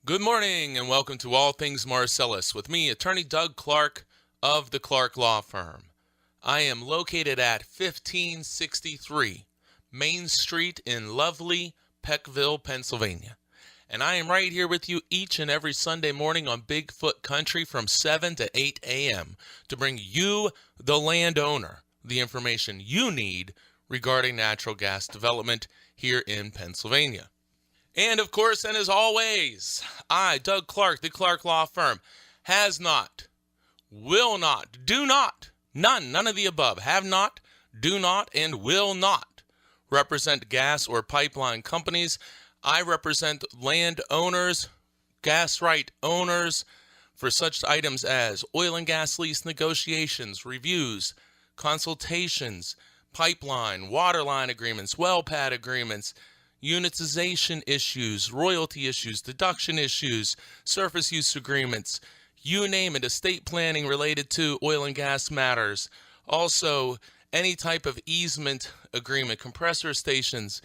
Good morning and welcome to All Things Marcellus with me, Attorney Doug Clark of the Clark Law Firm. I am located at 1563 Main Street in lovely Peckville, Pennsylvania. And I am right here with you each and every Sunday morning on Bigfoot Country from 7 to 8 a.m. to bring you, the landowner, the information you need regarding natural gas development here in Pennsylvania. And of course, and as always, I, Doug Clark, the Clark Law Firm, has not, will not, do not, none of the above, have not, do not, and will not represent gas or pipeline companies. I represent landowners, gas right owners for such items as oil and gas lease negotiations, reviews, consultations, pipeline, water line agreements, well pad agreements, unitization issues, royalty issues, deduction issues, surface use agreements, you name it, estate planning related to oil and gas matters. Also, any type of easement agreement, compressor stations,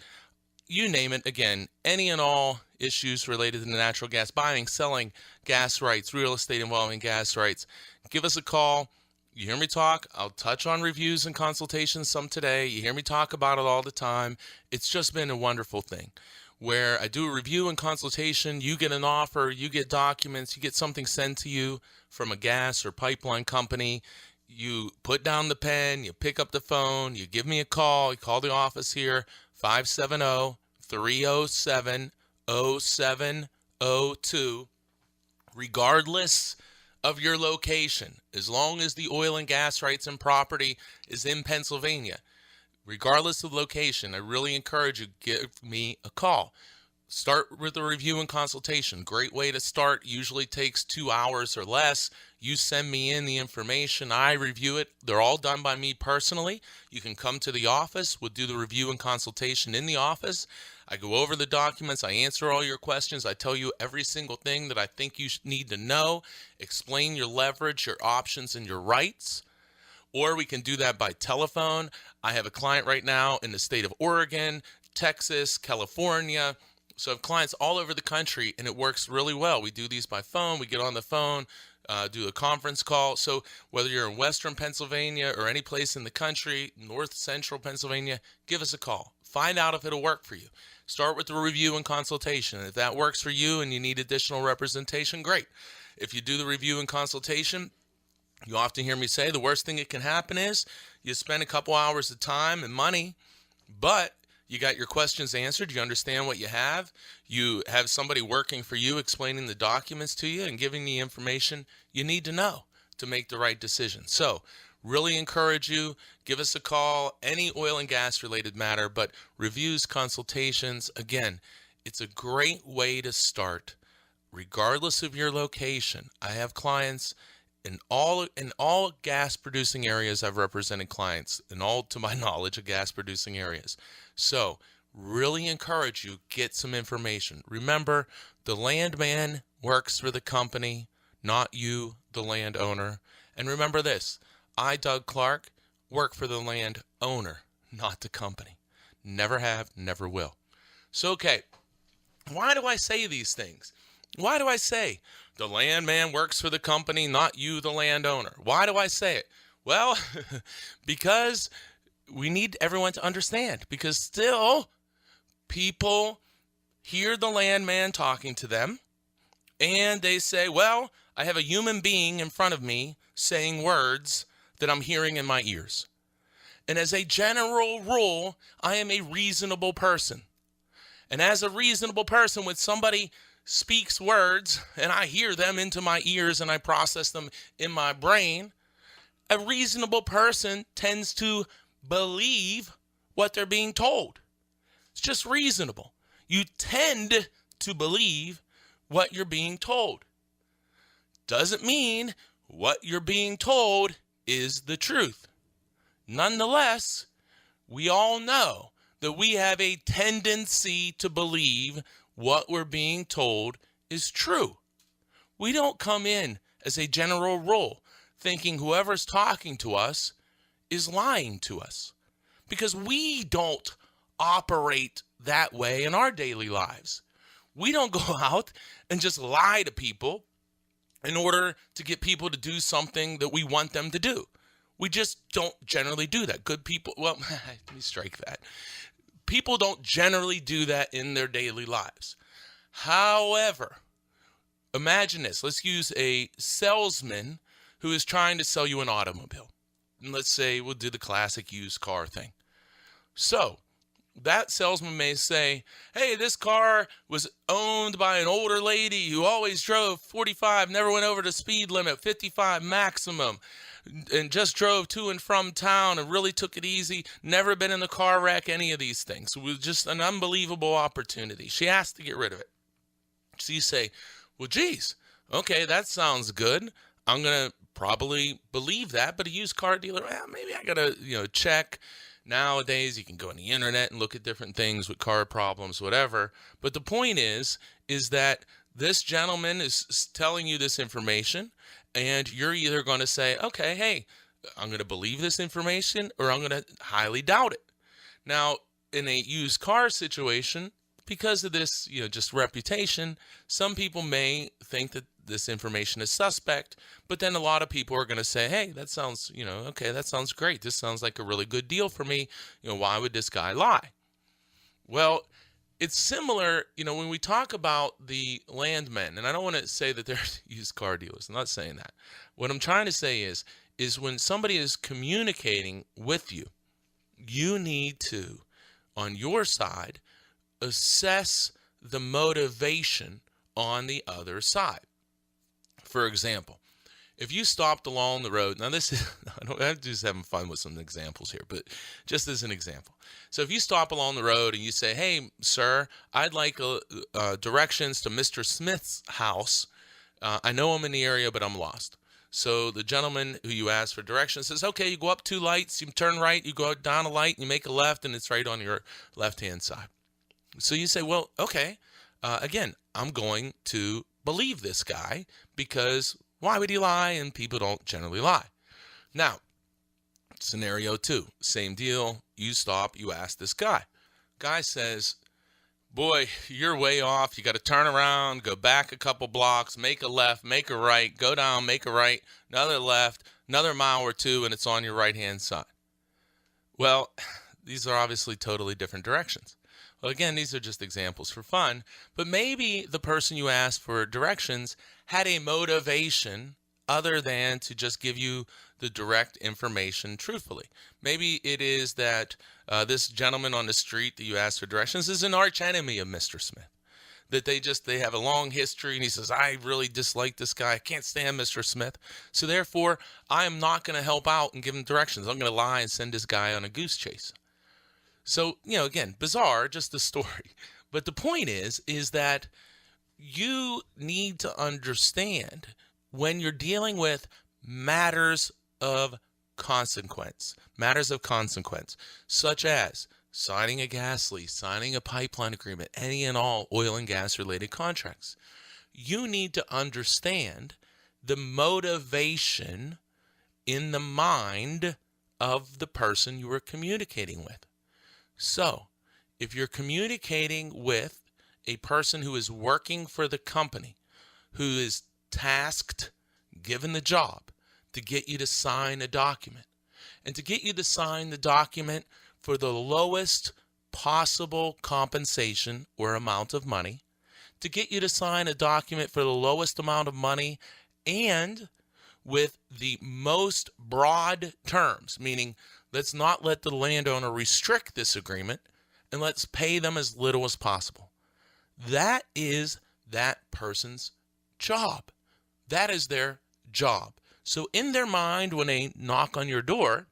you name it, again, any and all issues related to natural gas, buying, selling gas rights, real estate involving gas rights. Give us a call. You hear me talk, I'll touch on reviews and consultations some today. You hear me talk about it all the time. It's just been a wonderful thing where I do a review and consultation. You get an offer, you get documents, you get something sent to you from a gas or pipeline company. You put down the pen, you pick up the phone, you give me a call. You call the office here, 570-307-0702, regardless of your location, as long as the oil and gas rights and property is in Pennsylvania. Regardless of location, I really encourage you to give me a call. Start with a review and consultation. Great way to start. Usually takes 2 hours or less. You send me in the information. I review it. They're all done by me personally. You can come to the office. We'll do the review and consultation in the office. I go over the documents. I answer all your questions. I tell you every single thing that I think you need to know. Explain your leverage, your options, and your rights. Or we can do that by telephone. I have a client right now in the state of Oregon, Texas, California. So I have clients all over the country, and it works really well. We do these by phone. We get on the phone, do a conference call. So whether you're in Western Pennsylvania or any place in the country, North Central Pennsylvania, give us a call. Find out if it'll work for you. Start with the review and consultation. If that works for you and you need additional representation, great. If you do the review and consultation, you often hear me say the worst thing that can happen is you spend a couple hours of time and money, but you got your questions answered. You understand what you have somebody working for you explaining the documents to you and giving the information you need to know to make the right decision. So really encourage you, give us a call, any oil and gas related matter, but reviews, consultations, again, it's a great way to start regardless of your location. I have clients in all gas producing areas. I've represented clients in all, to my knowledge, of gas producing areas. So really encourage you, get some information. Remember, the landman works for the company, not you, the landowner. And remember this, I, Doug Clark, work for the landowner, not the company. Never have, never will. So, okay, why do I say these things? Why do I say the landman works for the company, not you, the landowner? Why do I say it? Well, because we need everyone to understand, because still people hear the landman talking to them and they say, well, I have a human being in front of me saying words that I'm hearing in my ears. And as a general rule, I am a reasonable person. And as a reasonable person, when somebody speaks words and I hear them into my ears and I process them in my brain, a reasonable person tends to believe what they're being told. It's just reasonable. You tend to believe what you're being told. Doesn't mean what you're being told is the truth. Nonetheless, we all know that we have a tendency to believe what we're being told is true. We don't come in as a general rule thinking whoever's talking to us is lying to us, because we don't operate that way in our daily lives. We don't go out and just lie to people in order to get people to do something that we want them to do. We just don't generally do that. Good people, well, let me strike that. People don't generally do that in their daily lives. However, imagine this. Let's use a salesman who is trying to sell you an automobile. And let's say we'll do the classic used car thing. So that salesman may say, hey, this car was owned by an older lady who always drove 45, never went over the speed limit, 55 maximum, and just drove to and from town and really took it easy, never been in a car wreck, any of these things. It was just an unbelievable opportunity. She has to get rid of it. So you say, well, geez, okay, that sounds good. I'm going to probably believe that, but a used car dealer, well, maybe I got to, check. Nowadays, you can go on the internet and look at different things with car problems, whatever. But the point is that this gentleman is telling you this information, and you're either going to say, okay, hey, I'm going to believe this information, or I'm going to highly doubt it. Now, in a used car situation, because of this, just reputation, some people may think that this information is suspect, but then a lot of people are going to say, hey, that sounds, okay, that sounds great. This sounds like a really good deal for me. Why would this guy lie? Well, it's similar, when we talk about the landmen, and I don't want to say that they're used car dealers. I'm not saying that. What I'm trying to say is when somebody is communicating with you, you need to, on your side, assess the motivation on the other side. For example, if you stopped along the road, now this is, I'm just having fun with some examples here, but just as an example. So if you stop along the road and you say, hey, sir, I'd like directions to Mr. Smith's house. I know I'm in the area, but I'm lost. So the gentleman who you asked for directions says, okay, you go up 2 lights, you turn right, you go down a light, you make a left, and it's right on your left-hand side. So you say, well, okay, again, I'm going to believe this guy because why would he lie? And people don't generally lie. Now, scenario 2, same deal. You stop, you ask this guy. Guy says, boy, you're way off. You got to turn around, go back a couple blocks, make a left, make a right, go down, make a right, another left, another mile or 2, and it's on your right-hand side. Well, these are obviously totally different directions. Well, again, these are just examples for fun, but maybe the person you asked for directions had a motivation other than to just give you the direct information truthfully. Maybe it is that this gentleman on the street that you asked for directions is an arch enemy of Mr. Smith. That they have a long history, and he says, I really dislike this guy. I can't stand Mr. Smith. So therefore, I am not going to help out and give him directions. I'm going to lie and send this guy on a goose chase. So, again, bizarre, just the story. But the point is that you need to understand when you're dealing with matters of consequence, such as signing a gas lease, signing a pipeline agreement, any and all oil and gas related contracts. You need to understand the motivation in the mind of the person you are communicating with. So, if you're communicating with a person who is working for the company, who is tasked, given the job, to get you to sign a document, and to get you to sign the document for the lowest possible compensation or amount of money, to get you to sign a document for the lowest amount of money and with the most broad terms, meaning let's not let the landowner restrict this agreement, and let's pay them as little as possible. That is that person's job. That is their job. So in their mind, when they knock on your door,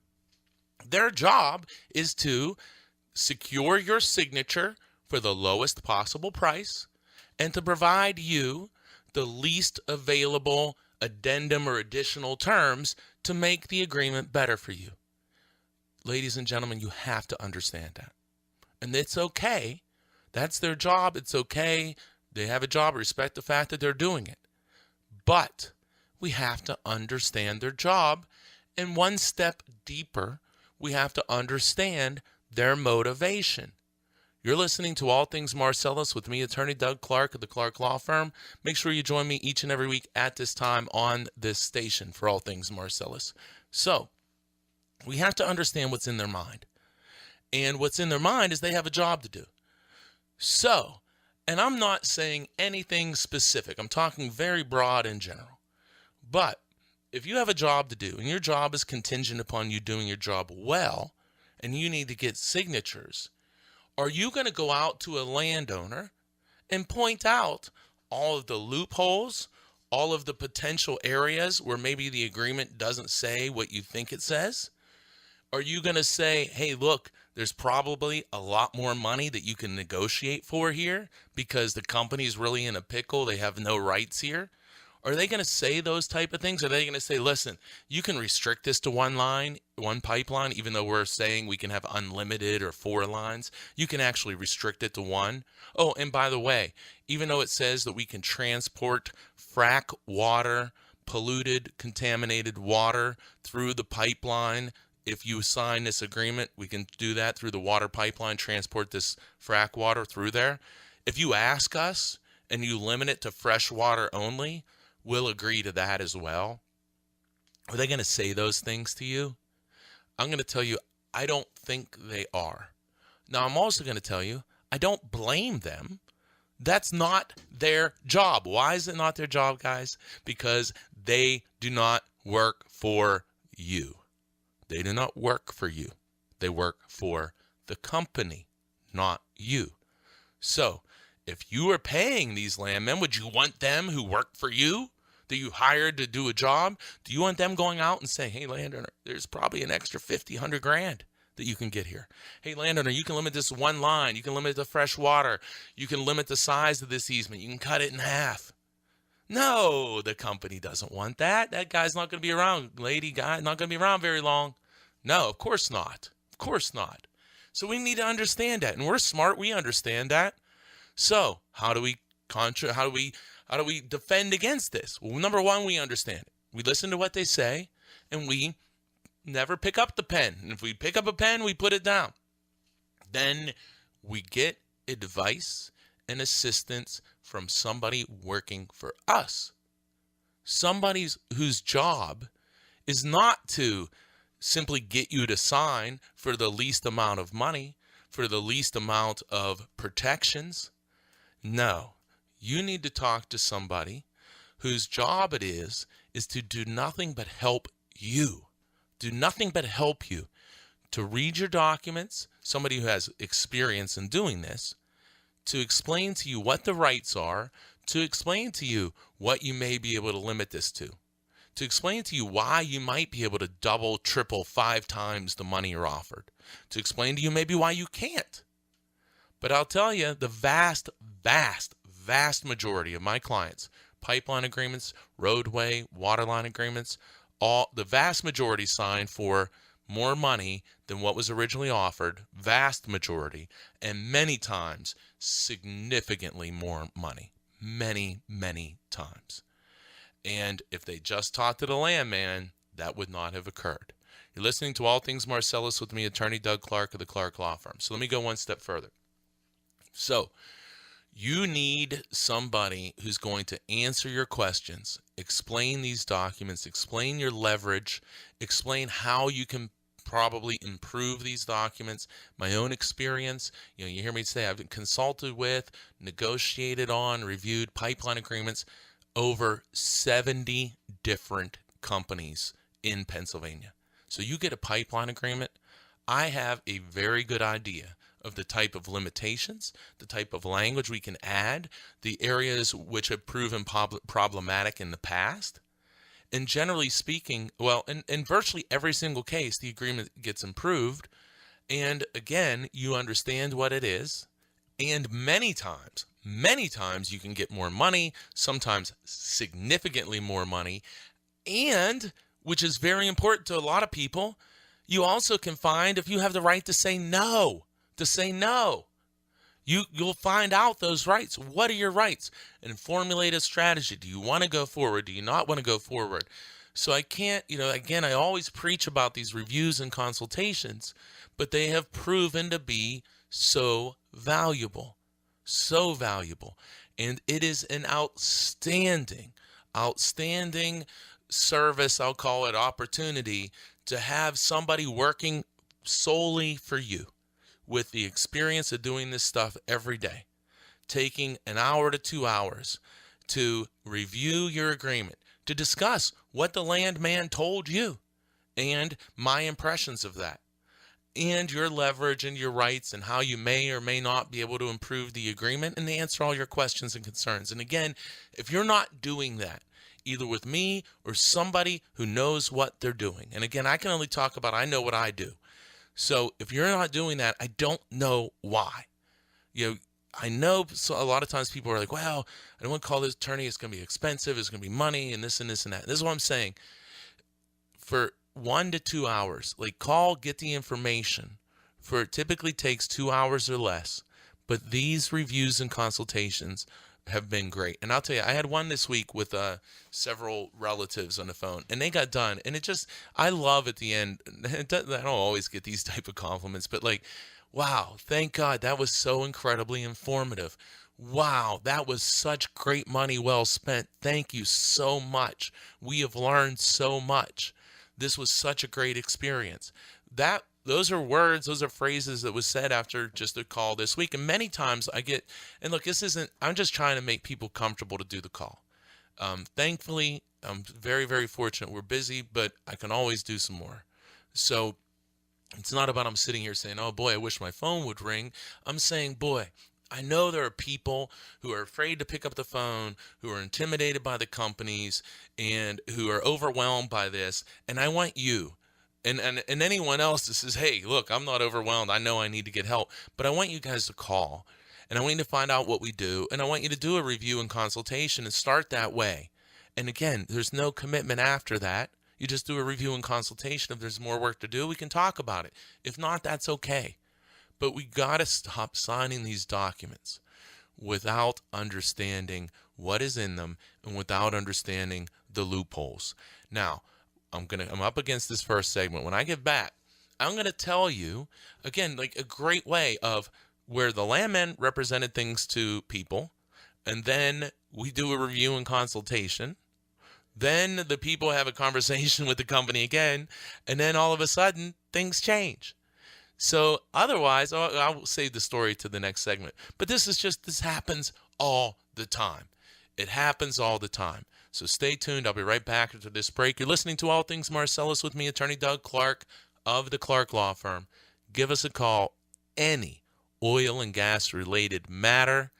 their job is to secure your signature for the lowest possible price and to provide you the least available addendum or additional terms to make the agreement better for you. Ladies and gentlemen, you have to understand that. And it's okay. That's their job. It's okay. They have a job. Respect the fact that they're doing it. But we have to understand their job. And one step deeper, we have to understand their motivation. You're listening to All Things Marcellus with me, attorney Doug Clark of the Clark Law Firm. Make sure you join me each and every week at this time on this station for All Things Marcellus. So, we have to understand what's in their mind. And what's in their mind is they have a job to do. So, and I'm not saying anything specific. I'm talking very broad in general. But if you have a job to do and your job is contingent upon you doing your job well and you need to get signatures, are you going to go out to a landowner and point out all of the loopholes, all of the potential areas where maybe the agreement doesn't say what you think it says? Are you going to say, hey, look, there's probably a lot more money that you can negotiate for here because the company's really in a pickle, they have no rights here? Are they going to say those type of things? Are they going to say, listen, you can restrict this to one line, one pipeline, even though we're saying we can have unlimited or 4 lines? You can actually restrict it to one. Oh, and by the way, even though it says that we can transport frack water, polluted, contaminated water through the pipeline, if you sign this agreement, we can do that through the water pipeline, transport this frack water through there. If you ask us and you limit it to fresh water only, we'll agree to that as well. Are they going to say those things to you? I'm going to tell you, I don't think they are. Now, I'm also going to tell you, I don't blame them. That's not their job. Why is it not their job, guys? Because they do not work for you. They do not work for you. They work for the company, not you. So, if you are paying these landmen, would you want them who work for you, that you hired to do a job, do you want them going out and saying, hey, landowner, there's probably an extra 50, 100 grand that you can get here. Hey, landowner, you can limit this one line. You can limit the fresh water. You can limit the size of this easement. You can cut it in half. No, the company doesn't want that. That guy's not going to be around. Lady guy, not going to be around very long. No, of course not. Of course not. So we need to understand that. And we're smart. We understand that. So how do we defend against this? Well, number one, we understand it. We listen to what they say, and we never pick up the pen. And if we pick up a pen, we put it down. Then we get advice and assistance from somebody working for us. Somebody whose job is not to simply get you to sign for the least amount of money, for the least amount of protections. No, you need to talk to somebody whose job it is to do nothing but help you. Do nothing but help you to read your documents, somebody who has experience in doing this, to explain to you what the rights are, to explain to you what you may be able to limit this to explain to you why you might be able to double, triple, 5 times the money you're offered, to explain to you maybe why you can't. But I'll tell you, the vast, vast, vast majority of my clients, pipeline agreements, roadway, waterline agreements, the vast majority signed for more money than what was originally offered, vast majority, and many times significantly more money, many, many times. And if they just talked to the landman, that would not have occurred. You're listening to All Things Marcellus with me, attorney Doug Clark of the Clark Law Firm. So let me go one step further. So you need somebody who's going to answer your questions, explain these documents, explain your leverage, explain how you can probably improve these documents. My own experience, you hear me say I've consulted with, negotiated on, reviewed pipeline agreements over 70 different companies in Pennsylvania. So you get a pipeline agreement, I have a very good idea of the type of limitations, the type of language we can add, the areas which have proven problematic in the past. And generally speaking, well, in virtually every single case, the agreement gets improved. And again, you understand what it is. And many times you can get more money, sometimes significantly more money. And, which is very important to a lot of people, you also can find if you have the right to say no. You'll find out those rights. What are your rights? And formulate a strategy. Do you want to go forward? Do you not want to go forward? So I can't, again, I always preach about these reviews and consultations, but they have proven to be so valuable, so valuable. And it is an outstanding service, I'll call it, opportunity to have somebody working solely for you with the experience of doing this stuff every day, taking an hour to 2 hours to review your agreement, to discuss what the landman told you and my impressions of that, and your leverage and your rights and how you may or may not be able to improve the agreement, and to answer all your questions and concerns. And again, if you're not doing that, either with me or somebody who knows what they're doing, and again, I can only talk about I know what I do. So if you're not doing that, I don't know why. I know a lot of times people are like, well, I don't want to call this attorney. It's going to be expensive. It's going to be money and this and this and that. This is what I'm saying. For 1 to 2 hours, call, get the information. It typically takes 2 hours or less. But these reviews and consultations have been great. And I'll tell you, I had one this week with several relatives on the phone, and they got done. And I love at the end, I don't always get these type of compliments, but wow, thank God, that was so incredibly informative. Wow, that was such great money well spent. Thank you so much. We have learned so much. This was such a great experience. Those are words, those are phrases that was said after just a call this week. And many times and look, I'm just trying to make people comfortable to do the call. Thankfully, I'm very, very fortunate. We're busy, but I can always do some more. So it's not about I'm sitting here saying, oh boy, I wish my phone would ring. I'm saying, boy, I know there are people who are afraid to pick up the phone, who are intimidated by the companies, and who are overwhelmed by this. And I want you and anyone else that says, hey, look, I'm not overwhelmed. I know I need to get help. But I want you guys to call, and I want you to find out what we do, and I want you to do a review and consultation and start that way. And again, there's no commitment after that. You just do a review and consultation. If there's more work to do, we can talk about it. If not, that's okay. But we got to stop signing these documents without understanding what is in them and without understanding the loopholes. Now, I'm up against this first segment. When I get back, I'm going to tell you, again, a great way of where the landman represented things to people, and then we do a review and consultation. Then the people have a conversation with the company again, and then all of a sudden, things change. So otherwise, I'll save the story to the next segment. But this happens all the time. It happens all the time. So stay tuned. I'll be right back after this break. You're listening to All Things Marcellus with me, Attorney Doug Clark of the Clark Law Firm. Give us a call. Any oil and gas related matter,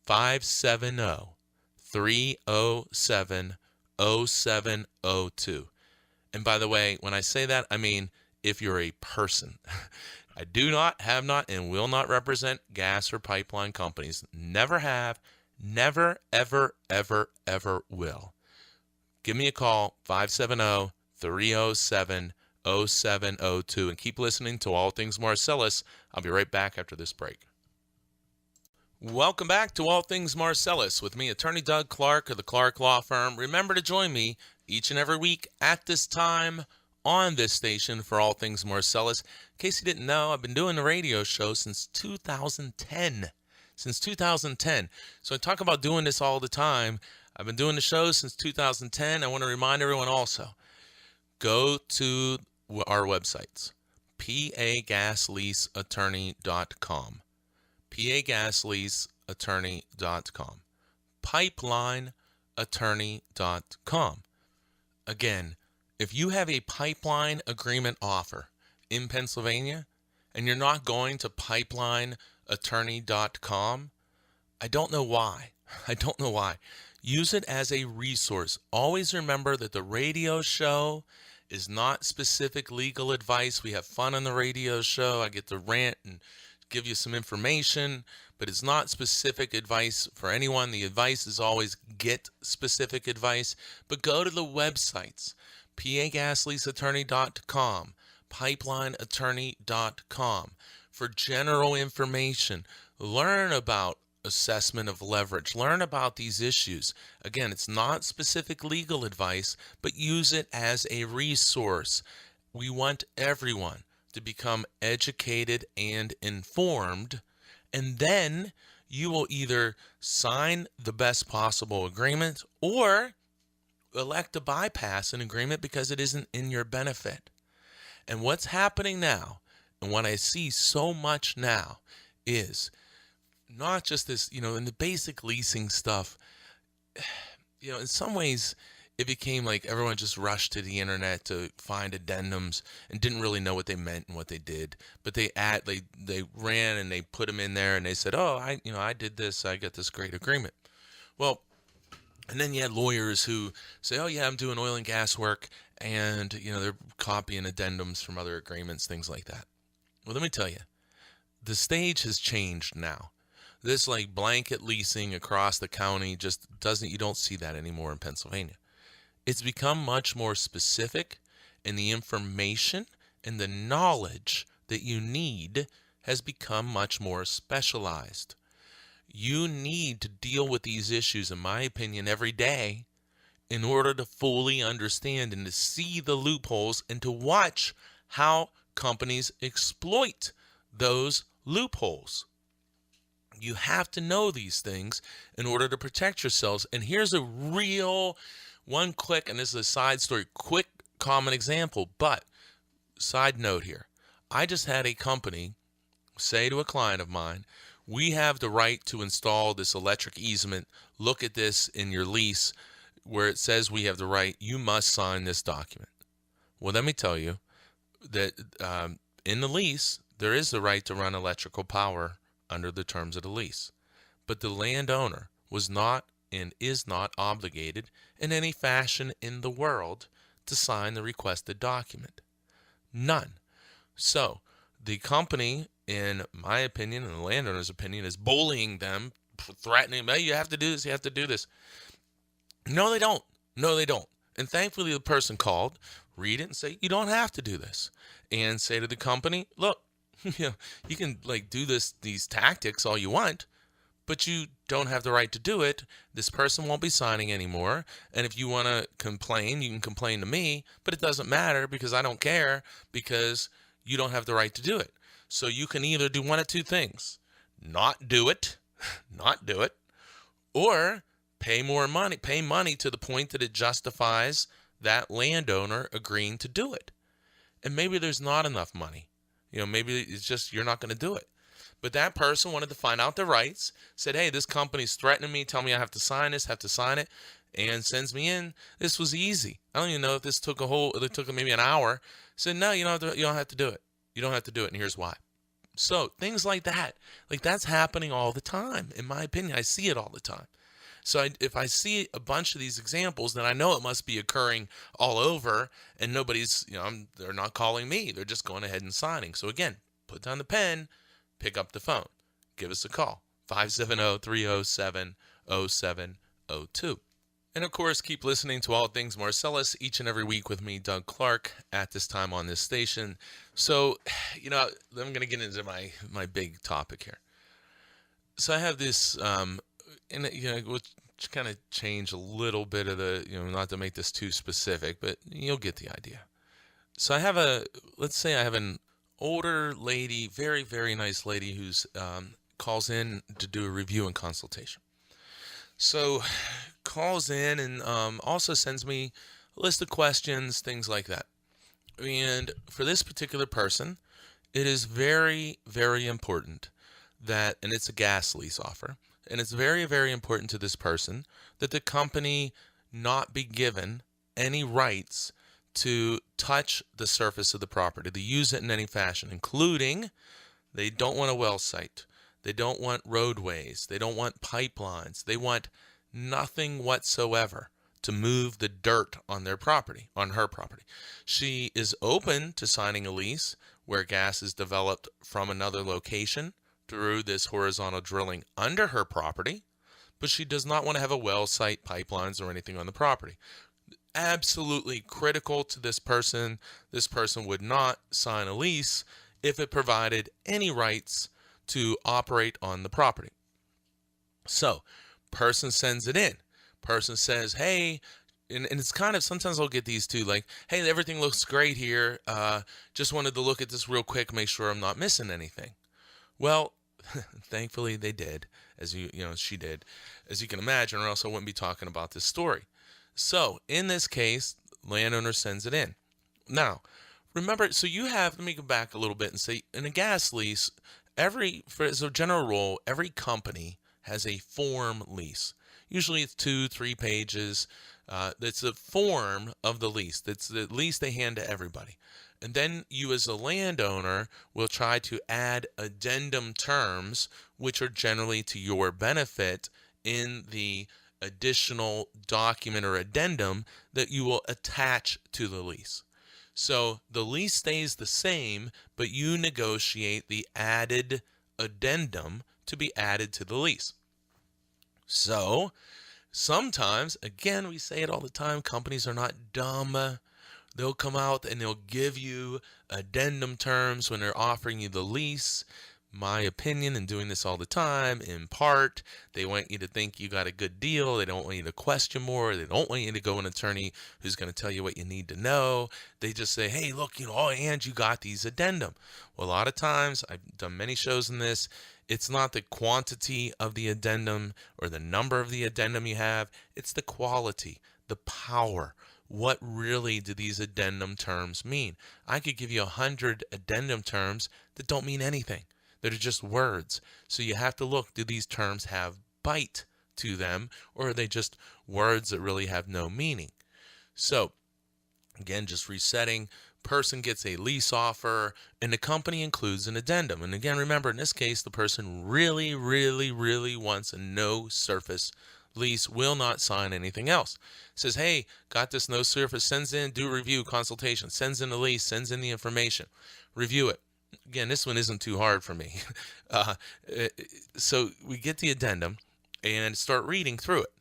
570-307-0702. And by the way, when I say that, I mean if you're a person. I do not, have not, and will not represent gas or pipeline companies. Never have, never, ever, ever, ever will. Give me a call, 570-307-0702, and keep listening to All Things Marcellus. I'll be right back after this break. Welcome back to All Things Marcellus with me, Attorney Doug Clark of the Clark Law Firm. Remember to join me each and every week at this time on this station for All Things Marcellus. In case you didn't know, I've been doing the radio show since 2010. So I talk about doing this all the time. I've been doing the show since 2010. I want to remind everyone also, go to our websites, pagasleaseattorney.com, pagasleaseattorney.com, pipelineattorney.com. Again, if you have a pipeline agreement offer in Pennsylvania and you're not going to pipelineattorney.com, I don't know why. Use it as a resource. Always remember that the radio show is not specific legal advice. We have fun on the radio show. I get to rant and give you some information, but it's not specific advice for anyone. The advice is always get specific advice. But go to the websites, pagasleaseattorney.com, pipelineattorney.com, for general information. Learn about assessment of leverage. Learn about these issues. Again, it's not specific legal advice, but use it as a resource. We want everyone to become educated and informed, And then you will either sign the best possible agreement or elect to bypass an agreement because it isn't in your benefit. And what's happening now, and what I see so much now, is not just this, in the basic leasing stuff, in some ways it became like everyone just rushed to the internet to find addendums and didn't really know what they meant and what they did. But they ran and they put them in there and they said, "Oh, I did this. I got this great agreement." Well, and then you had lawyers who say, "Oh yeah, I'm doing oil and gas work," and they're copying addendums from other agreements, things like that. Well, let me tell you, the stage has changed now. This like blanket leasing across the county you don't see that anymore in Pennsylvania. It's become much more specific, and the information and the knowledge that you need has become much more specialized. You need to deal with these issues, in my opinion, every day in order to fully understand and to see the loopholes and to watch how companies exploit those loopholes. You have to know these things in order to protect yourselves. And here's a real and this is a side story, quick common example, but side note here. I just had a company say to a client of mine, "We have the right to install this electric easement. Look at this in your lease where it says we have the right. You must sign this document." Well, let me tell you that in the lease, there is the right to run electrical power under the terms of the lease. But the landowner was not and is not obligated in any fashion in the world to sign the requested document. None. So the company, in my opinion, and the landowner's opinion, is bullying them, threatening them, "Hey, you have to do this, you have to do this." No, they don't. No, they don't. And thankfully, the person called, read it, and say, "You don't have to do this." And say to the company, "Look, you can do these tactics all you want, but you don't have the right to do it. This person won't be signing anymore. And if you want to complain, you can complain to me, but it doesn't matter because I don't care because you don't have the right to do it. So you can either do one of two things: not do it, or pay money to the point that it justifies that landowner agreeing to do it." And maybe there's not enough money. Maybe it's just you're not going to do it. But that person wanted to find out their rights, said, "Hey, this company's threatening me, tell me I have to sign this, and sends me in." This was easy. I don't even know if it took maybe an hour. Said, "No, you don't have to do it. You don't have to do it, and here's why." So things like that, that's happening all the time. In my opinion, I see it all the time. So if I see a bunch of these examples, then I know it must be occurring all over, and nobody's, they're not calling me. They're just going ahead and signing. So again, put down the pen, pick up the phone, give us a call, 570-307-0702. And of course, keep listening to All Things Marcellus each and every week with me, Doug Clark, at this time on this station. So, I'm going to get into my big topic here. So I have this, which kind of change a little bit of the, not to make this too specific, but you'll get the idea. So let's say I have an older lady, very, very nice lady who's calls in to do a review and consultation. So calls in and also sends me a list of questions, things like that. And for this particular person, it is very, very important and it's a gas lease offer, and it's very, very important to this person that the company not be given any rights to touch the surface of the property, to use it in any fashion, including they don't want a well site, they don't want roadways, they don't want pipelines, they want nothing whatsoever to move the dirt on their property, on her property. She is open to signing a lease where gas is developed from another location through this horizontal drilling under her property, but she does not want to have a well site, pipelines, or anything on the property. Absolutely critical to this person. This person would not sign a lease if it provided any rights to operate on the property. So, person sends it in. Person says, "Hey," and it's kind of, sometimes I'll get these too, like, "Hey, everything looks great here. Just wanted to look at this real quick, make sure I'm not missing anything." Well, Thankfully, they did, she did, as you can imagine, or else I wouldn't be talking about this story. So, in this case, landowner sends it in. Now, remember, so let me go back a little bit and say, in a gas lease, as a general rule, every company has a form lease. Usually it's 2-3 pages. That's a form of the lease. That's the lease they hand to everybody. And then you as a landowner will try to add addendum terms, which are generally to your benefit in the additional document or addendum that you will attach to the lease. So the lease stays the same, but you negotiate the added addendum to be added to the lease. So sometimes, again, we say it all the time, companies are not dumb. They'll come out and they'll give you addendum terms when they're offering you the lease. My opinion, and doing this all the time, in part, they want you to think you got a good deal. They don't want you to question more. They don't want you to go an attorney who's going to tell you what you need to know. They just say, hey, look, and you got these addendum. Well, a lot of times, I've done many shows in this, it's not the quantity of the addendum or the number of the addendum you have. It's the quality, the power. What really do these addendum terms mean? I could give you 100 addendum terms that don't mean anything. They're just words. So you have to look, do these terms have bite to them, or are they just words that really have no meaning? So, again, just resetting, person gets a lease offer, and the company includes an addendum. And again, remember, in this case, the person really, really, really wants a no-surface lease, will not sign anything else. Says, hey, got this no surface, sends in, do review, consultation, sends in the lease, sends in the information, review it. Again, this one isn't too hard for me. So we get the addendum and start reading through it.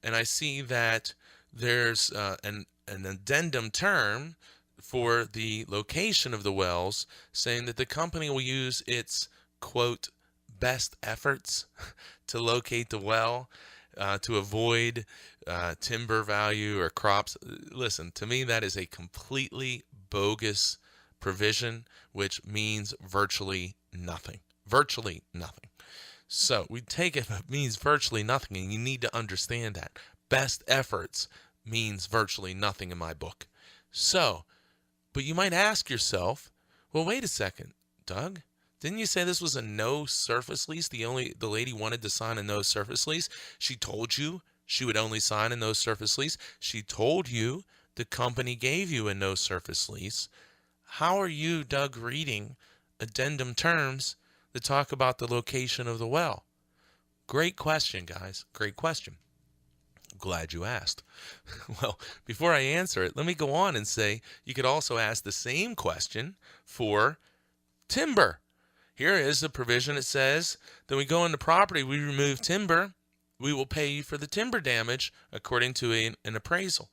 And I see that there's an addendum term for the location of the wells, saying that the company will use its, quote, best efforts to locate the well, to avoid timber value or crops. Listen, to me, that is a completely bogus provision, which means virtually nothing. Virtually nothing. So we take it means virtually nothing, and you need to understand that. Best efforts means virtually nothing in my book. So, but you might ask yourself, well, wait a second, Doug. Didn't you say this was a no surface lease? The lady wanted to sign a no surface lease. She told you she would only sign a no surface lease. She told you the company gave you a no surface lease. How are you, Doug, reading addendum terms that talk about the location of the well? Great question, guys. Great question. Glad you asked. Well, before I answer it, let me go on and say you could also ask the same question for timber. Here is a provision that says that we go into property, we remove timber, we will pay you for the timber damage according to an appraisal.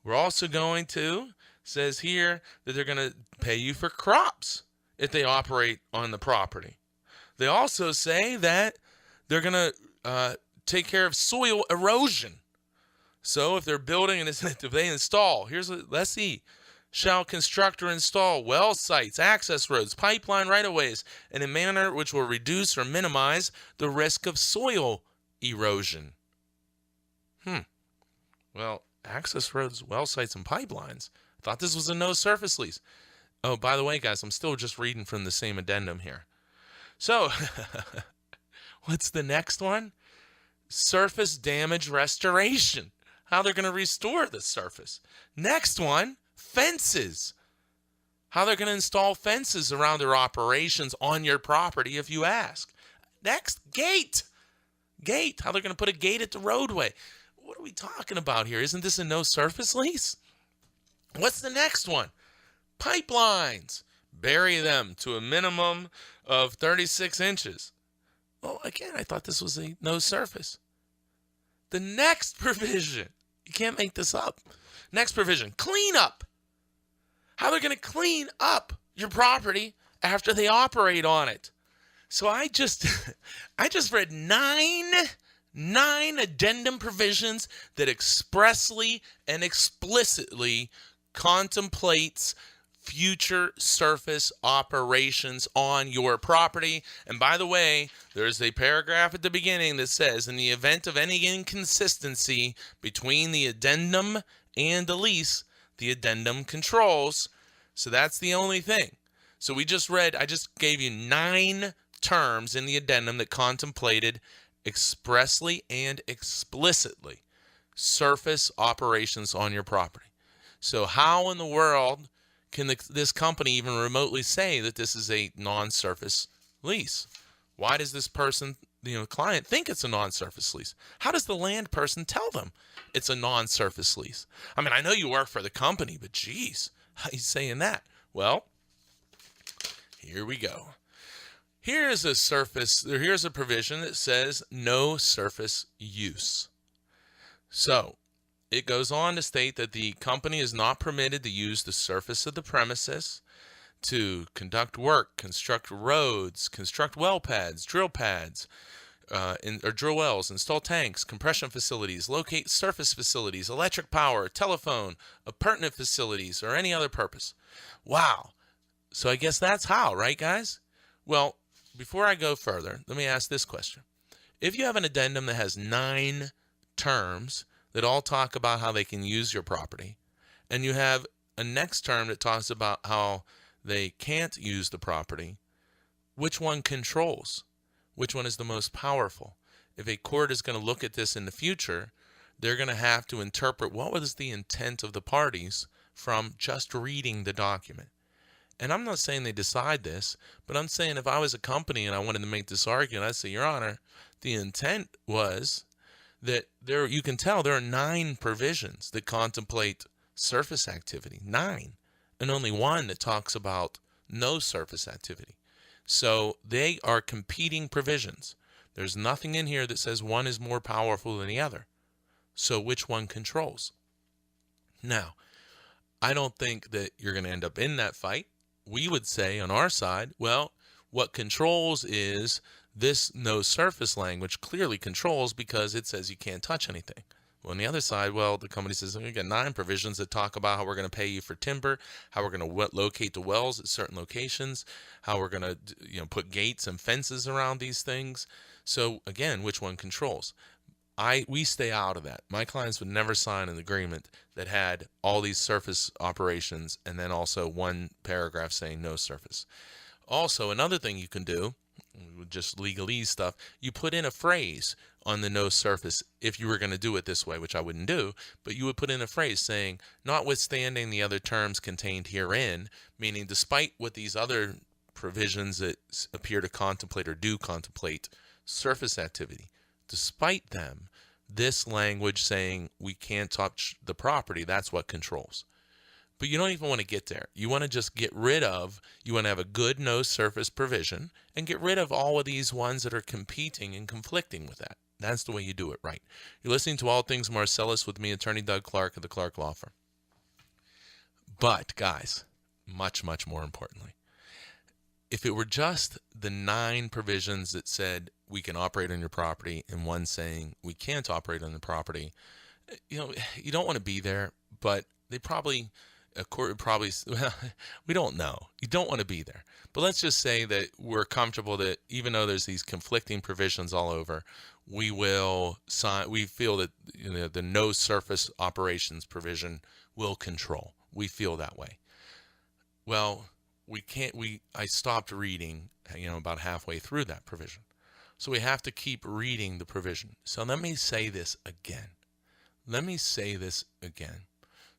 We're also going to, says here, that they're going to pay you for crops if they operate on the property. They also say that they're going to take care of soil erosion. So if they're building and if they install, let's see, shall construct or install well sites, access roads, pipeline right-of-ways in a manner which will reduce or minimize the risk of soil erosion. Well, access roads, well sites, and pipelines. I thought this was a no surface lease. Oh, by the way, guys, I'm still just reading from the same addendum here. So, what's the next one? Surface damage restoration. How they're going to restore the surface. Next one, fences. How they're going to install fences around their operations on your property if you ask. Next, gate. How they're going to put a gate at the roadway. What are we talking about here? Isn't this a no surface lease? What's the next one? Pipelines. Bury them to a minimum of 36 inches. Well, again, I thought this was a no surface. The next provision, you can't make this up. Next provision, clean up. How they're going to clean up your property after they operate on it. So I just read nine addendum provisions that expressly and explicitly contemplates future surface operations on your property. And by the way, there's a paragraph at the beginning that says, in the event of any inconsistency between the addendum and the lease, the addendum controls. So that's the only thing. So I just gave you 9 terms in the addendum that contemplated expressly and explicitly surface operations on your property. So how in the world can this company even remotely say that this is a non-surface lease? Why does this person, client, think it's a non-surface lease? How does the land person tell them it's a non-surface lease? I mean, I know you work for the company, but geez, how are you saying that? Well, here we go. Here's a provision that says no surface use. So it goes on to state that the company is not permitted to use the surface of the premises to conduct work, construct roads, construct well pads, drill pads, or drill wells, install tanks, compression facilities, locate surface facilities, electric power, telephone, appurtenant facilities, or any other purpose. Wow. So I guess that's how, right, guys? Well, before I go further, let me ask this question. If you have an addendum that has 9 terms that all talk about how they can use your property, and you have a next term that talks about how they can't use the property, which one controls? Which one is the most powerful? If a court is going to look at this in the future, they're going to have to interpret what was the intent of the parties from just reading the document. And I'm not saying they decide this, but I'm saying if I was a company and I wanted to make this argument, I'd say, Your Honor, the intent was that you can tell there are 9 provisions that contemplate surface activity, 9, and only 1 that talks about no surface activity. So they are competing provisions. There's nothing in here that says one is more powerful than the other. So which one controls? Now, I don't think that you're going to end up in that fight. We would say on our side, well, what controls is this no surface language clearly controls because it says you can't touch anything. Well, on the other side, well, the company says we got 9 provisions that talk about how we're going to pay you for timber, how we're going to locate the wells at certain locations, how we're going to put gates and fences around these things. So again, which one controls? We stay out of that. My clients would never sign an agreement that had all these surface operations and then also 1 paragraph saying no surface. Also, another thing you can do, just legalese stuff, you put in a phrase on the no surface if you were going to do it this way, which I wouldn't do, but you would put in a phrase saying, notwithstanding the other terms contained herein, meaning despite what these other provisions that appear to contemplate or do contemplate surface activity, despite them, this language saying we can't touch the property, that's what controls. But you don't even want to get there. You want to just you want to have a good no surface provision and get rid of all of these ones that are competing and conflicting with that. That's the way you do it right. You're listening to All Things Marcellus with me, Attorney Doug Clark of the Clark Law Firm. But, guys, much, much more importantly, if it were just the 9 provisions that said we can operate on your property and 1 saying we can't operate on the property, you don't want to be there, but a court would probably, well, we don't know. You don't want to be there. But let's just say that we're comfortable that even though there's these conflicting provisions all over, we will sign. We feel that the no surface operations provision will control. We feel that way. Well, we can't. I stopped reading, about halfway through that provision, so we have to keep reading the provision. So let me say this again.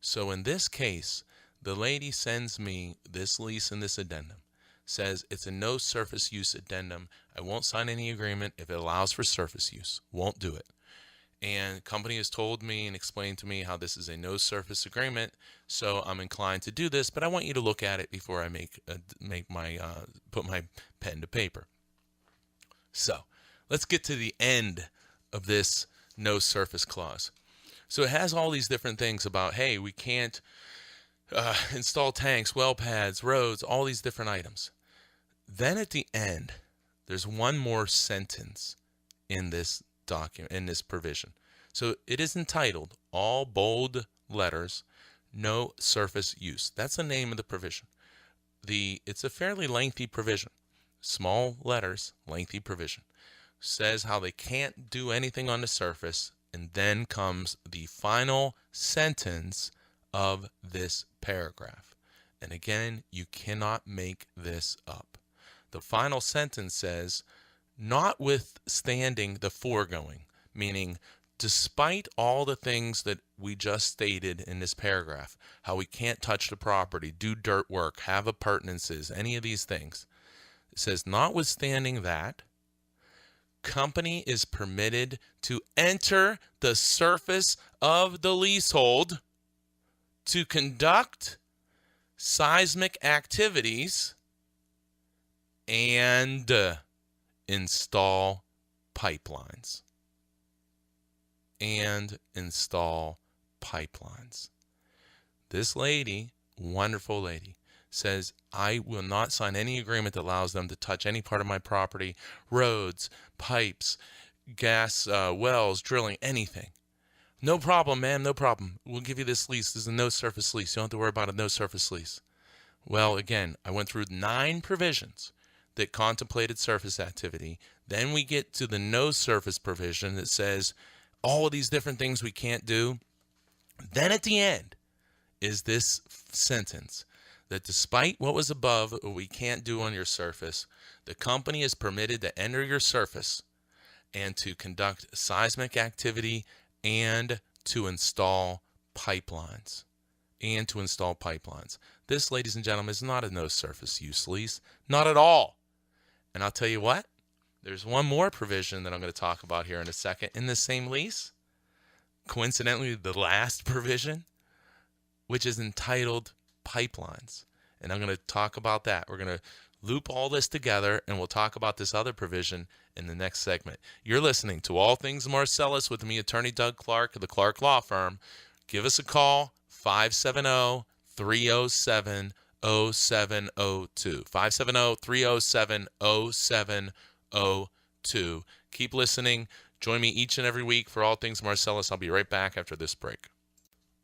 So in this case, the lady sends me this lease and this addendum. Says it's a no surface use addendum. I won't sign any agreement if it allows for surface use. Won't do it. And company has told me and explained to me how this is a no surface agreement, so I'm inclined to do this, but I want you to look at it before I put my pen to paper. So let's get to the end of this no surface clause. So it has all these different things about, hey, we can't install tanks, well pads, roads, all these different items. Then at the end, there's one more sentence in this document, in this provision. So it is entitled, all bold letters, no surface use. That's the name of the provision. It's a fairly lengthy provision. Small letters, lengthy provision. Says how they can't do anything on the surface, and then comes the final sentence of this paragraph. And again, you cannot make this up. The final sentence says, notwithstanding the foregoing, meaning despite all the things that we just stated in this paragraph, how we can't touch the property, do dirt work, have appurtenances, any of these things, it says, notwithstanding that, company is permitted to enter the surface of the leasehold to conduct seismic activities and install pipelines. This lady, wonderful lady, says, I will not sign any agreement that allows them to touch any part of my property, roads, pipes, gas wells, drilling, anything. No problem, ma'am, no problem. We'll give you this lease. This is a no-surface lease. You don't have to worry about a no-surface lease. Well, again, I went through 9 provisions that contemplated surface activity. Then we get to the no-surface provision that says all of these different things we can't do. Then at the end is this sentence, that despite what was above, what we can't do on your surface, the company is permitted to enter your surface and to conduct seismic activity and to install pipelines. This, ladies and gentlemen, is not a no-surface use lease. Not at all. And I'll tell you what, there's one more provision that I'm going to talk about here in a second in the same lease. Coincidentally, the last provision, which is entitled pipelines. And I'm going to talk about that. We're going to loop all this together, and we'll talk about this other provision in the next segment. You're listening to All Things Marcellus with me, Attorney Doug Clark of the Clark Law Firm. Give us a call, 570-307-0702. 570-307-0702. Keep listening. Join me each and every week for All Things Marcellus. I'll be right back after this break.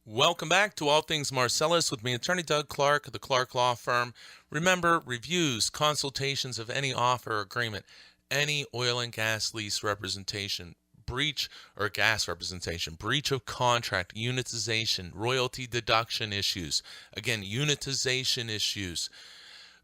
Welcome back to All Things Marcellus with me, Attorney Doug Clark of the Clark Law Firm. Remember, reviews, consultations of any offer or agreement, any oil and gas lease representation, breach or gas representation, breach of contract, unitization, royalty deduction issues, again, unitization issues,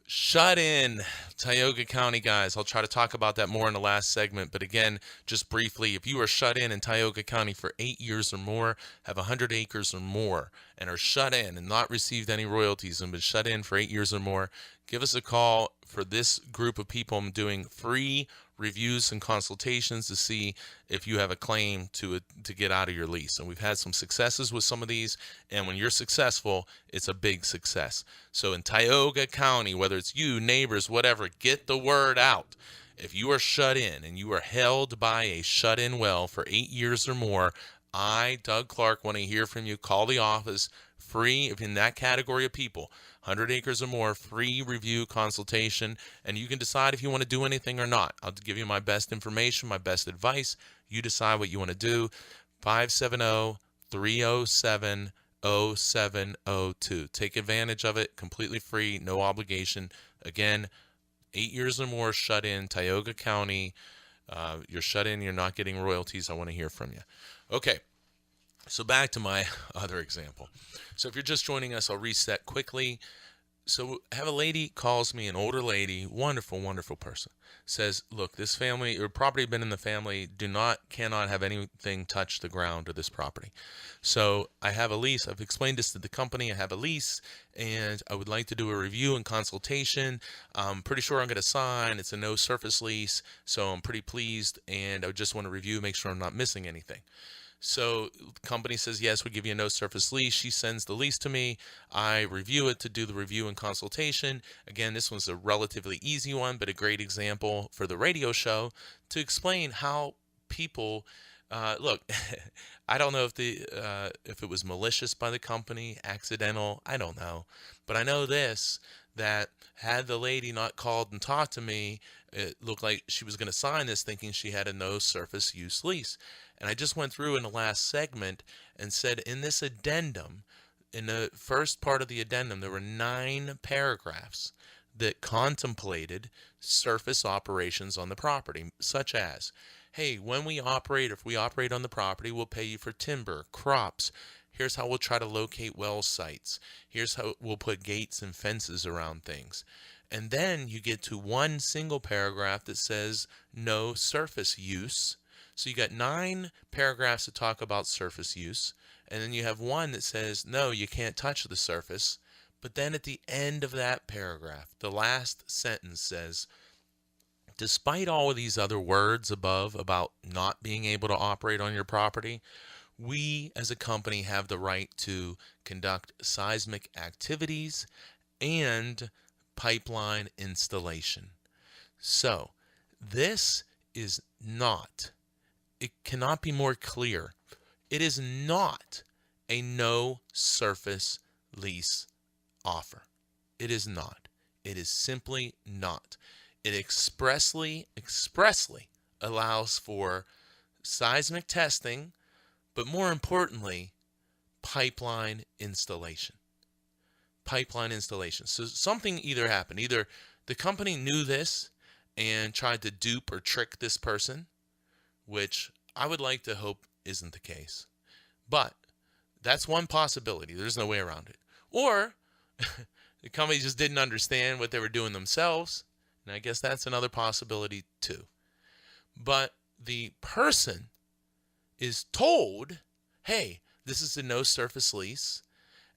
shut in, Tioga County guys. I'll try to talk about that more in the last segment. But again, just briefly, if you are shut in Tioga County for 8 years or more, have 100 acres or more, and are shut in and not received any royalties and been shut in for 8 years or more, give us a call. For this group of people, I'm doing free reviews and consultations to see if you have a claim to get out of your lease. And we've had some successes with some of these, and when you're successful, it's a big success. So in Tioga County, whether it's you, neighbors, whatever, get the word out. If you are shut in and you are held by a shut-in well for 8 years or more, I, Doug Clark, want to hear from you. Call the office, free, if in that category of people, 100 acres or more, free review consultation, and you can decide if you want to do anything or not. I'll give you my best information, my best advice. You decide what you want to do. 570-307-0702. Take advantage of it, completely free, no obligation. Again, 8 years or more, shut in, Tioga County. You're shut in, you're not getting royalties. I want to hear from you. Okay, so back to my other example. So if you're just joining us, I'll reset quickly. So I have a lady calls me, an older lady, wonderful, wonderful person, says, look, this family, or property been in the family, cannot have anything touch the ground of this property. So I have a lease. I've explained this to the company. I have a lease, and I would like to do a review and consultation. I'm pretty sure I'm going to sign. It's a no surface lease, so I'm pretty pleased, and I just want to review, make sure I'm not missing anything. So the company says, yes, we'll give you a no surface lease. She sends the lease to me. I review it to do the review and consultation. Again, this one's a relatively easy one, but a great example for the radio show to explain how people look. I don't know if it was malicious by the company, accidental. I don't know. But I know this, that had the lady not called and talked to me, it looked like she was going to sign this thinking she had a no surface use lease. And I just went through in the last segment and said in this addendum, in the first part of the addendum, there were 9 paragraphs that contemplated surface operations on the property, such as, hey, if we operate on the property, we'll pay you for timber, crops. Here's how we'll try to locate well sites. Here's how we'll put gates and fences around things. And then you get to one single paragraph that says no surface use. So you got 9 paragraphs that talk about surface use, and then you have one that says, no, you can't touch the surface. But then at the end of that paragraph, the last sentence says, despite all of these other words above about not being able to operate on your property, we as a company have the right to conduct seismic activities and pipeline installation. So this is not, it cannot be more clear. It is not a no surface lease offer. It is not. It is simply not. It expressly allows for seismic testing, but more importantly, pipeline installation. Pipeline installation. So something either happened. Either the company knew this and tried to dupe or trick this person, which I would like to hope isn't the case. But that's one possibility. There's no way around it. Or the company just didn't understand what they were doing themselves. And I guess that's another possibility too. But the person is told, hey, this is a no surface lease,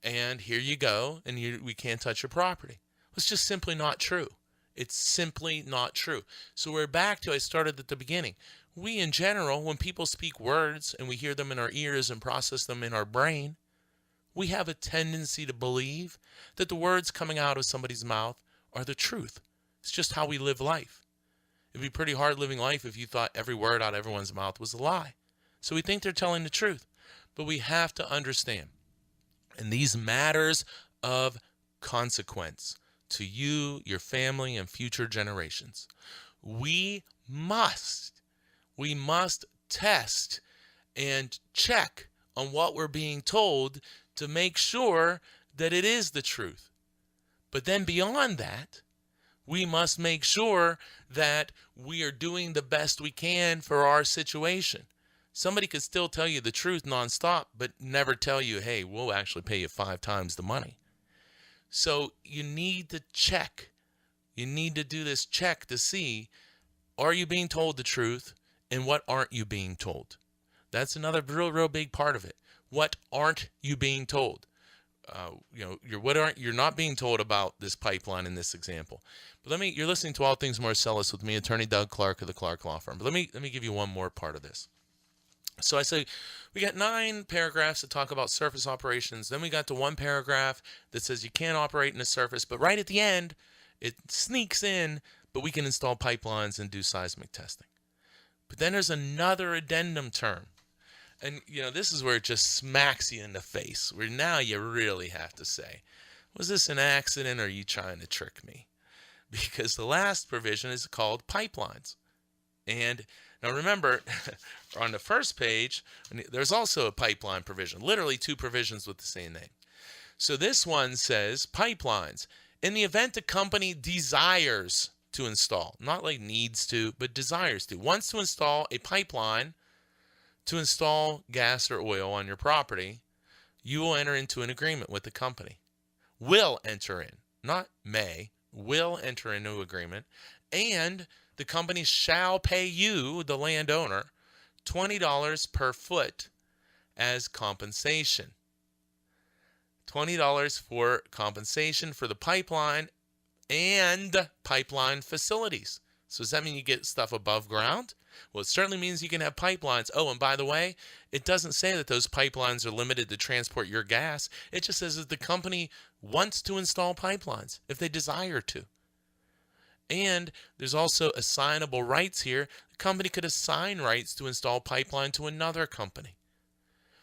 and here you go, and we can't touch your property. It's just simply not true. It's simply not true. So we're back to, I started at the beginning. We in general, when people speak words and we hear them in our ears and process them in our brain, we have a tendency to believe that the words coming out of somebody's mouth are the truth. It's just how we live life. It'd be pretty hard living life if you thought every word out of everyone's mouth was a lie. So we think they're telling the truth. But we have to understand, in these matters of consequence to you, your family, and future generations, we must test and check on what we're being told to make sure that it is the truth. But then beyond that, we must make sure that we are doing the best we can for our situation. Somebody could still tell you the truth nonstop, but never tell you, hey, we'll actually pay you 5 times the money. So you need to check. You need to do this check to see, are you being told the truth, and what aren't you being told? That's another real big part of it. What aren't you being told? You're not being told about this pipeline in this example. But you're listening to All Things Marcellus with me, attorney Doug Clark of the Clark Law Firm. But let me give you one more part of this. So I say we got 9 paragraphs that talk about surface operations. Then we got to one paragraph that says you can't operate in the surface. But right at the end, it sneaks in, but we can install pipelines and do seismic testing. But then there's another addendum term. And, this is where it just smacks you in the face, where now you really have to say, was this an accident or are you trying to trick me? Because the last provision is called pipelines. And now remember, on the first page, there's also a pipeline provision, literally 2 provisions with the same name. So this one says pipelines. In the event the company desires to install, not like needs to, but desires to, wants to install a pipeline to install gas or oil on your property, you will enter into an agreement with the company. Will enter in, not may, will enter into an agreement, and the company shall pay you, the landowner, $20 per foot as compensation. $20 for compensation for the pipeline and pipeline facilities. So does that mean you get stuff above ground? Well, it certainly means you can have pipelines. Oh, and by the way, it doesn't say that those pipelines are limited to transport your gas. It just says that the company wants to install pipelines if they desire to. And there's also assignable rights here. The company could assign rights to install pipeline to another company.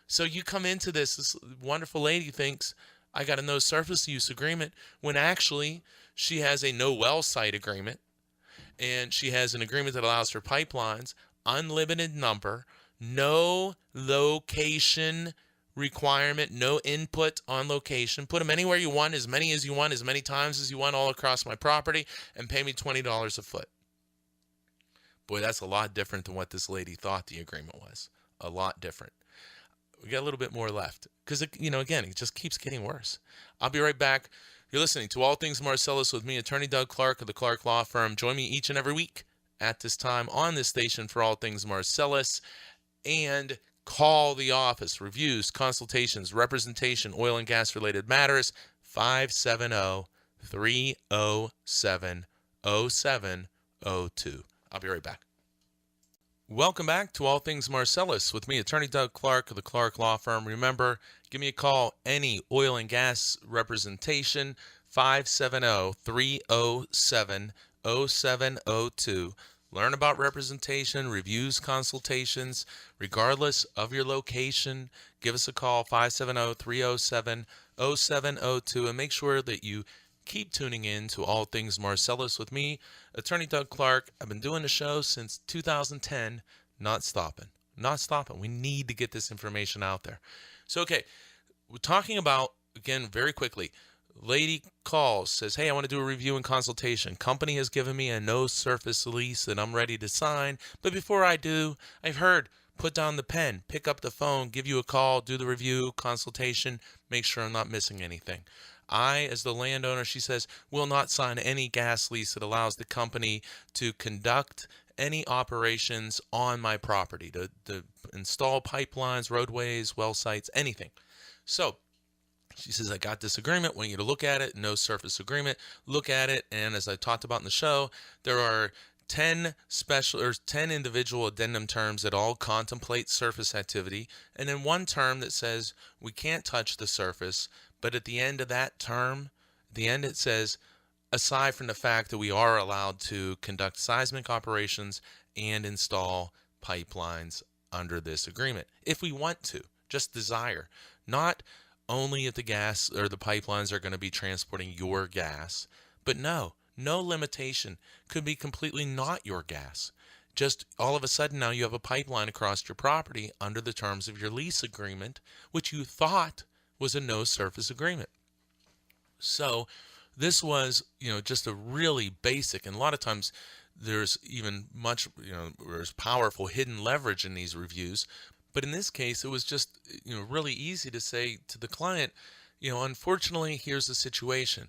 So you come into this wonderful lady thinks, I got a no surface use agreement, when actually she has a no well site agreement. And she has an agreement that allows for pipelines, unlimited number, no location requirement, no input on location. Put them anywhere you want, as many as you want, as many times as you want, all across my property, and pay me $20 a foot. Boy, that's a lot different than what this lady thought the agreement was. A lot different. We got a little bit more left because, again, it just keeps getting worse. I'll be right back. You're listening to All Things Marcellus with me, Attorney Doug Clark of the Clark Law Firm. Join me each and every week at this time on this station for All Things Marcellus, and call the office. Reviews, consultations, representation, oil and gas related matters, 570-307-0702. I'll be right back. Welcome back to All Things Marcellus with me, Attorney Doug Clark of the Clark Law Firm. Remember, give me a call, any oil and gas representation, 570-307-0702. Learn about representation, reviews, consultations, regardless of your location. Give us a call, 570-307-0702, and make sure that you keep tuning in to All Things Marcellus with me, Attorney Doug Clark. I've been doing the show since 2010, not stopping. We need to get this information out there. So, okay, we're talking about, again, very quickly, lady calls, says, hey, I want to do a review and consultation. Company has given me a no-surface lease that I'm ready to sign, but before I do, I've heard, put down the pen, pick up the phone, give you a call, do the review, consultation, make sure I'm not missing anything. I, as the landowner, she says, will not sign any gas lease that allows the company to conduct any operations on my property, to install pipelines, roadways, well sites, anything. So she says, I got this agreement, want you to look at it, no surface agreement, look at it, and as I talked about in the show, there are 10 individual addendum terms that all contemplate surface activity, and then one term that says we can't touch the surface. But at the end of that term, it says, aside from the fact that we are allowed to conduct seismic operations and install pipelines under this agreement, if we want to, just desire, not only if the gas or the pipelines are going to be transporting your gas, but no limitation, could be completely not your gas. Just all of a sudden now you have a pipeline across your property under the terms of your lease agreement, which you thought was a no surface agreement. So this was, just a really basic, and a lot of times there's even there's powerful hidden leverage in these reviews. But in this case, it was just, really easy to say to the client, unfortunately, here's the situation.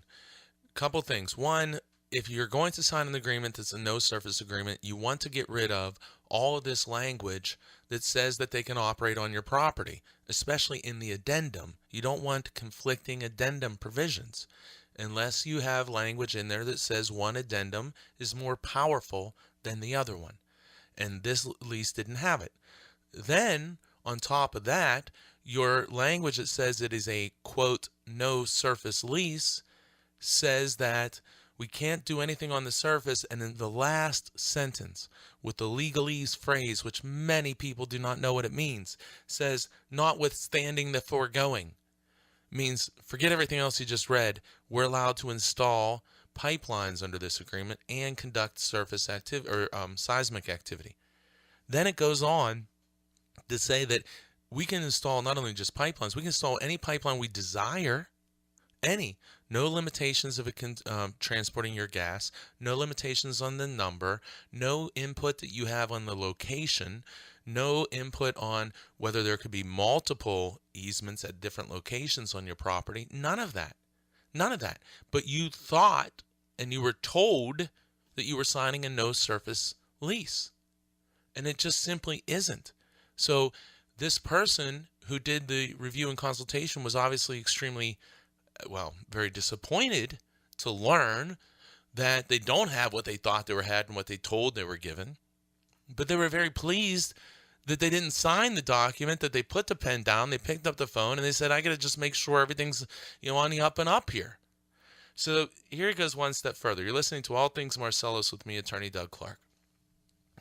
Couple things. One, if you're going to sign an agreement that's a no surface agreement, you want to get rid of all of this language that says that they can operate on your property, especially in the addendum. You don't want conflicting addendum provisions unless you have language in there that says one addendum is more powerful than the other one. And this lease didn't have it. Then, on top of that, your language that says it is a, quote, no surface lease says that we can't do anything on the surface, and in the last sentence, with the legalese phrase, which many people do not know what it means, says, notwithstanding the foregoing, means forget everything else you just read. We're allowed to install pipelines under this agreement and conduct surface activity or seismic activity. Then it goes on to say that we can install not only just pipelines, we can install any pipeline we desire. Any. No limitations of it transporting your gas, no limitations on the number, no input that you have on the location, no input on whether there could be multiple easements at different locations on your property. None of that. But you thought and you were told that you were signing a no surface lease. And it just simply isn't. So this person who did the review and consultation was obviously extremely very disappointed to learn that they don't have what they thought they had and what they told they were given. But they were very pleased that they didn't sign the document, that they put the pen down, they picked up the phone, and they said, I got to just make sure everything's on the up and up here. So here it goes one step further. You're listening to All Things Marcellus with me, Attorney Doug Clark.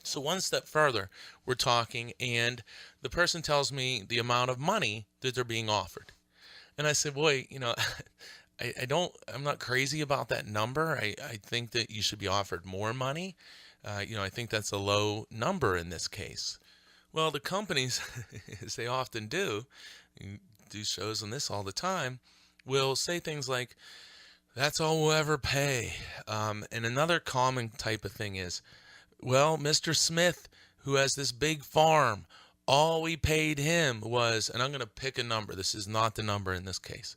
So one step further, we're talking, and the person tells me the amount of money that they're being offered. And I said, boy, I'm not crazy about that number. I think that you should be offered more money. I think that's a low number in this case. Well, the companies, as they often do, do shows on this all the time, will say things like, that's all we'll ever pay. And another common type of thing is, well, Mr. Smith, who has this big farm, all we paid him was, and I'm going to pick a number. This is not the number in this case.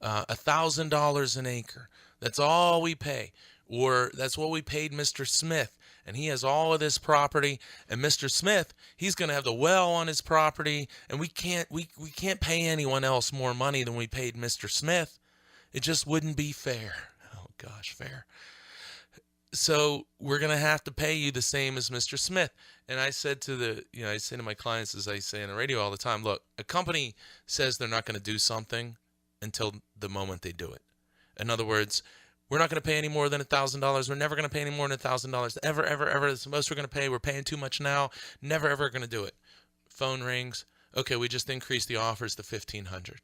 $1,000 an acre. That's all we pay. Or that's what we paid Mr. Smith. And he has all of this property. And Mr. Smith, he's going to have the well on his property. And we can't pay anyone else more money than we paid Mr. Smith. It just wouldn't be fair. Oh, gosh, fair. So we're going to have to pay you the same as Mr. Smith. And I said to I say to my clients, as I say on the radio all the time, look, a company says they're not going to do something until the moment they do it. In other words, we're not going to pay any more than $1,000. We're never going to pay any more than $1,000. Ever, ever, ever. It's the most we're going to pay. We're paying too much now. Never, ever going to do it. Phone rings. Okay, we just increased the offers to $1,500.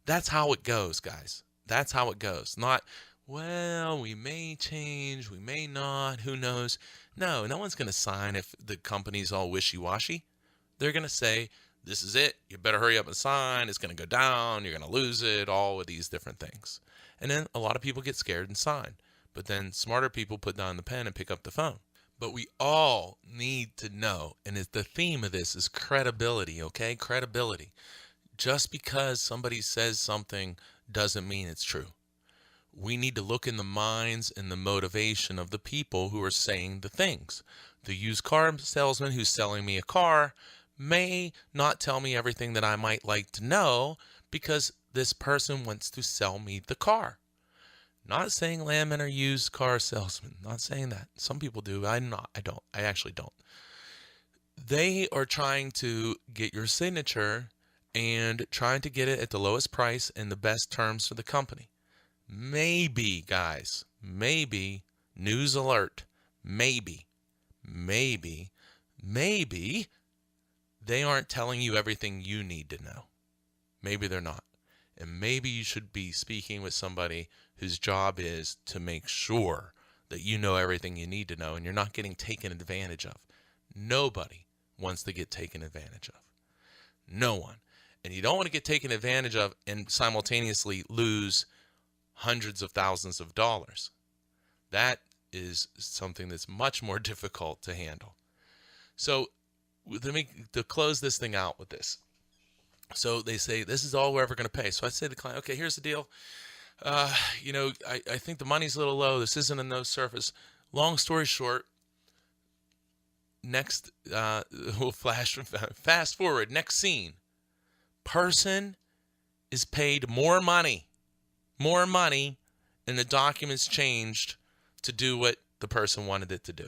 That's how it goes, guys. That's how it goes. Not, well, we may change, we may not, who knows. No one's going to sign if the company's all wishy-washy. They're going to say, this is it. You better hurry up and sign. It's going to go down. You're going to lose it. All of these different things. And then a lot of people get scared and sign. But then smarter people put down the pen and pick up the phone. But we all need to know, and the theme of this is credibility, okay? Credibility. Just because somebody says something doesn't mean it's true. We need to look in the minds and the motivation of the people who are saying the things. The used car salesman who's selling me a car may not tell me everything that I might like to know because this person wants to sell me the car. Not saying landmen are used car salesmen. Not saying that. Some people do. I'm not. I don't. I actually don't. They are trying to get your signature and trying to get it at the lowest price and the best terms for the company. Maybe, guys, maybe, news alert, maybe, they aren't telling you everything you need to know. Maybe they're not. And maybe you should be speaking with somebody whose job is to make sure that you know everything you need to know and you're not getting taken advantage of. Nobody wants to get taken advantage of. No one. And you don't want to get taken advantage of and simultaneously lose hundreds of thousands of dollars. That is something that's much more difficult to handle. So to close this thing out with this. So they say, this is all we're ever going to pay. So I say to the client, okay, here's the deal. I think the money's a little low. This isn't a no surface. Long story short, next, we'll fast forward. Next scene. Person is paid more money, and the documents changed to do what the person wanted it to do.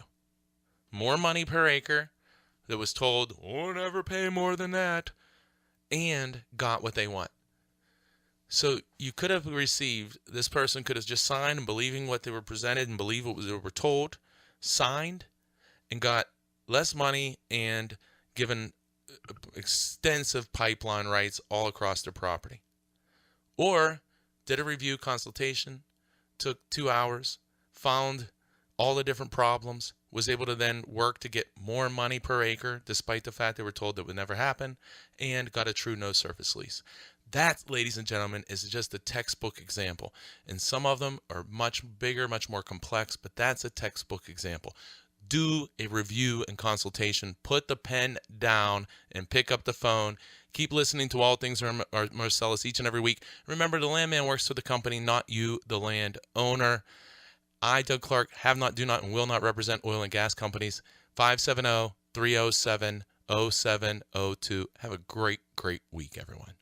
More money per acre that was told, oh, never pay more than that, and got what they want. So you could have received, this person could have just signed and believing what they were presented and believe what they were told, signed, and got less money and given extensive pipeline rights all across their property. Or did a review consultation, took 2 hours, found all the different problems, was able to then work to get more money per acre, despite the fact they were told that would never happen, and got a true no-surface lease. That, ladies and gentlemen, is just a textbook example. And some of them are much bigger, much more complex, but that's a textbook example. Do a review and consultation. Put the pen down and pick up the phone. Keep listening to All Things Marcellus each and every week. Remember, the landman works for the company, not you, the land owner. I, Doug Clark, have not, do not, and will not represent oil and gas companies. 570-307-0702. Have a great, great week, everyone.